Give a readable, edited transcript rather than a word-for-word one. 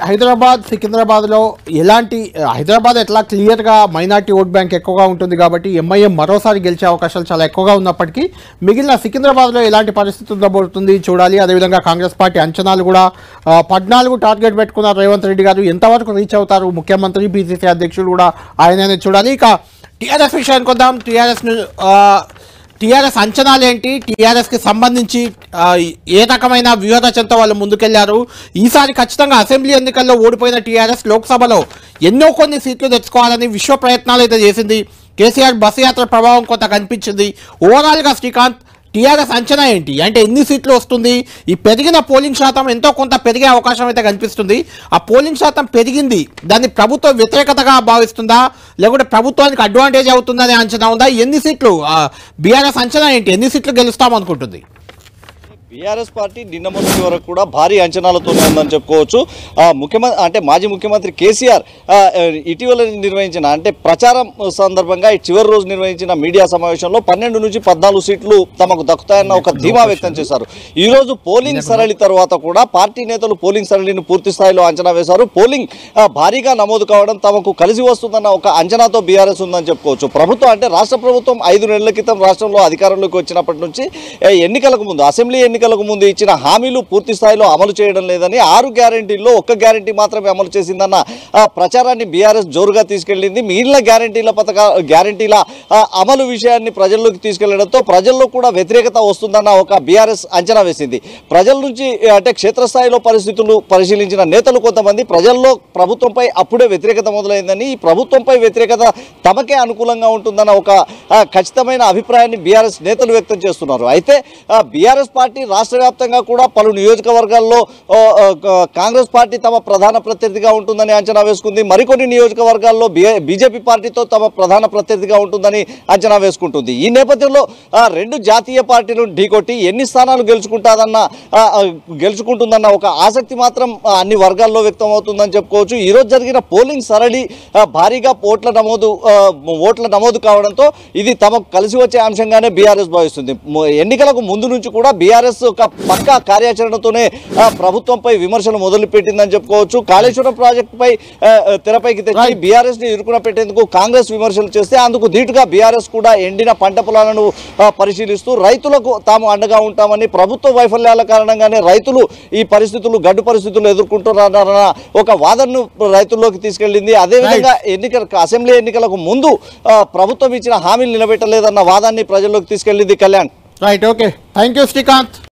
హైదరాబాద్ సికింద్రాబాద్లో ఎలాంటి హైదరాబాద్ ఎట్లా క్లియర్గా మైనార్టీ ఓట్ బ్యాంక్ ఎక్కువగా ఉంటుంది కాబట్టి ఎంఐఎం మరోసారి గెలిచే అవకాశాలు చాలా ఎక్కువగా ఉన్నప్పటికీ మిగిలిన సికింద్రాబాద్లో ఎలాంటి పరిస్థితి ఉండబోతుంది చూడాలి. అదేవిధంగా కాంగ్రెస్ పార్టీ అంచనాలు కూడా 14 టార్గెట్ పెట్టుకున్నారు రేవంత్ రెడ్డి గారు. ఎంతవరకు రీచ్ అవుతారు ముఖ్యమంత్రి, పిసిసి అధ్యక్షులు కూడా ఆయననే చూడాలి. ఇక టీఆర్ఎస్ విషయానికి వద్దాం. టీఆర్ఎస్ అంచనాలు ఏంటి? టీఆర్ఎస్కి సంబంధించి ఏ రకమైన వ్యూహరచనతో వాళ్ళు ముందుకెళ్లారు? ఈసారి ఖచ్చితంగా అసెంబ్లీ ఎన్నికల్లో ఓడిపోయిన టీఆర్ఎస్ లోక్సభలో ఎన్నో కొన్ని సీట్లు తెచ్చుకోవాలని విశ్వ ప్రయత్నాలు అయితే చేసింది. కేసీఆర్ బస్సు యాత్ర ప్రభావం కొంత కనిపించింది. ఓవరాల్గా శ్రీకాంత్, టీఆర్ఎస్ అంచనా ఏంటి? అంటే ఎన్ని సీట్లు వస్తుంది? ఈ పెరిగిన పోలింగ్ శాతం ఎంతో కొంత పెరిగే అవకాశం అయితే కనిపిస్తుంది. ఆ పోలింగ్ శాతం పెరిగింది, దాన్ని ప్రభుత్వ వ్యతిరేకతగా భావిస్తుందా, లేకుంటే ప్రభుత్వానికి అడ్వాంటేజ్ అవుతుందనే అంచనా ఉందా? ఎన్ని సీట్లు బీఆర్ఎస్ అంచనా ఏంటి? ఎన్ని సీట్లు గెలుస్తామనుకుంటుంది? బీఆర్ఎస్ పార్టీ నిన్న మొన్నటి వరకు కూడా భారీ అంచనాలతోనే ఉందని చెప్పుకోవచ్చు. ముఖ్యమంత్రి అంటే మాజీ ముఖ్యమంత్రి కేసీఆర్ ఇటీవల నిర్వహించిన అంటే ప్రచారం సందర్భంగా చివరి రోజు నిర్వహించిన మీడియా సమావేశంలో 12 నుంచి 14 సీట్లు తమకు దక్కుతాయన్న ఒక ధీమా వ్యక్తం చేశారు. ఈ రోజు పోలింగ్ సరళి తర్వాత కూడా పార్టీ నేతలు పోలింగ్ సరళిని పూర్తి స్థాయిలో అంచనా వేశారు. పోలింగ్ భారీగా నమోదు కావడం తమకు కలిసి వస్తుందన్న ఒక అంచనాతో బీఆర్ఎస్ ఉందని చెప్పుకోవచ్చు. ప్రభుత్వం అంటే రాష్ట్ర ప్రభుత్వం 5 నెలల క్రితం రాష్ట్రంలో అధికారంలోకి వచ్చినప్పటి నుంచి ఎన్నికలకు ముందు అసెంబ్లీ ఎన్నికలకు ముందు ఇచ్చిన హామీలు పూర్తి స్థాయిలో అమలు చేయడం లేదని, 6 గ్యారెంటీల్లో 1 గ్యారెంటీ మాత్రమే అమలు చేసిందన్న ప్రచారాన్ని బీఆర్ఎస్ జోరుగా తీసుకెళ్లింది. మిగిలిన గ్యారెంటీల అమలు విషయాన్ని ప్రజల్లోకి తీసుకెళ్లడంతో ప్రజల్లో కూడా వ్యతిరేకత వస్తుందన్న ఒక బీఆర్ఎస్ అంచనా వేసింది. ప్రజల నుంచి అంటే క్షేత్రస్థాయిలో పరిస్థితులు పరిశీలించిన నేతలు కొంతమంది ప్రజల్లో ప్రభుత్వంపై అప్పుడే వ్యతిరేకత మొదలైందని, ఈ ప్రభుత్వంపై వ్యతిరేకత తమకే అనుకూలంగా ఉంటుందన్న ఒక ఖచ్చితమైన అభిప్రాయాన్ని బీఆర్ఎస్ నేతలు వ్యక్తం చేస్తున్నారు. అయితే బీఆర్ఎస్ పార్టీ రాష్ట్ర వ్యాప్తంగా కూడా పలు నియోజకవర్గాల్లో కాంగ్రెస్ పార్టీ తమ ప్రధాన ప్రత్యర్థిగా ఉంటుందని అంచనా వేసుకుంది. మరికొన్ని నియోజకవర్గాల్లో బీజేపీ పార్టీతో తమ ప్రధాన ప్రత్యర్థిగా ఉంటుందని అంచనా వేసుకుంటుంది. ఈ నేపథ్యంలో 2 జాతీయ పార్టీలను ఢీకొట్టి ఎన్ని స్థానాలు గెలుచుకుంటుందన్న ఒక ఆసక్తి మాత్రం అన్ని వర్గాల్లో వ్యక్తం అవుతుందని చెప్పుకోవచ్చు. ఈరోజు జరిగిన పోలింగ్ సరళి భారీగా ఓట్ల నమోదు కావడంతో ఇది తమకు కలిసి వచ్చే అంశంగానే బీఆర్ఎస్ భావిస్తుంది. ఎన్నికలకు ముందు నుంచి కూడా బీఆర్ఎస్ ఒక పక్కా కార్యాచరణతోనే ప్రభుత్వంపై విమర్శలు మొదలుపెట్టిందని చెప్పుకోవచ్చు. కాళేశ్వరం ప్రాజెక్టుపై తెరపైకి తెచ్చి బీఆర్ఎస్ ని ఇరుకున పెట్టేందుకు కాంగ్రెస్ విమర్శలు చేస్తే అందుకు ధీటుగా బీఆర్ఎస్ కూడా ఎండిన పంట పొలాలను పరిశీలిస్తూ రైతులకు తాము అండగా ఉంటామని, ప్రభుత్వ వైఫల్యాల కారణంగానే రైతులు ఈ గడ్డు పరిస్థితులు ఎదుర్కొంటున్నారన్న ఒక వాదనను రైతుల్లోకి తీసుకెళ్లింది. అదేవిధంగా అసెంబ్లీ ఎన్నికలకు ముందు ప్రభుత్వం ఇచ్చిన హామీలు నిలబెట్టలేదన్న వాదాన్ని ప్రజల్లోకి తీసుకెళ్లింది. Kalyan. Right, okay, thank you Srikanth.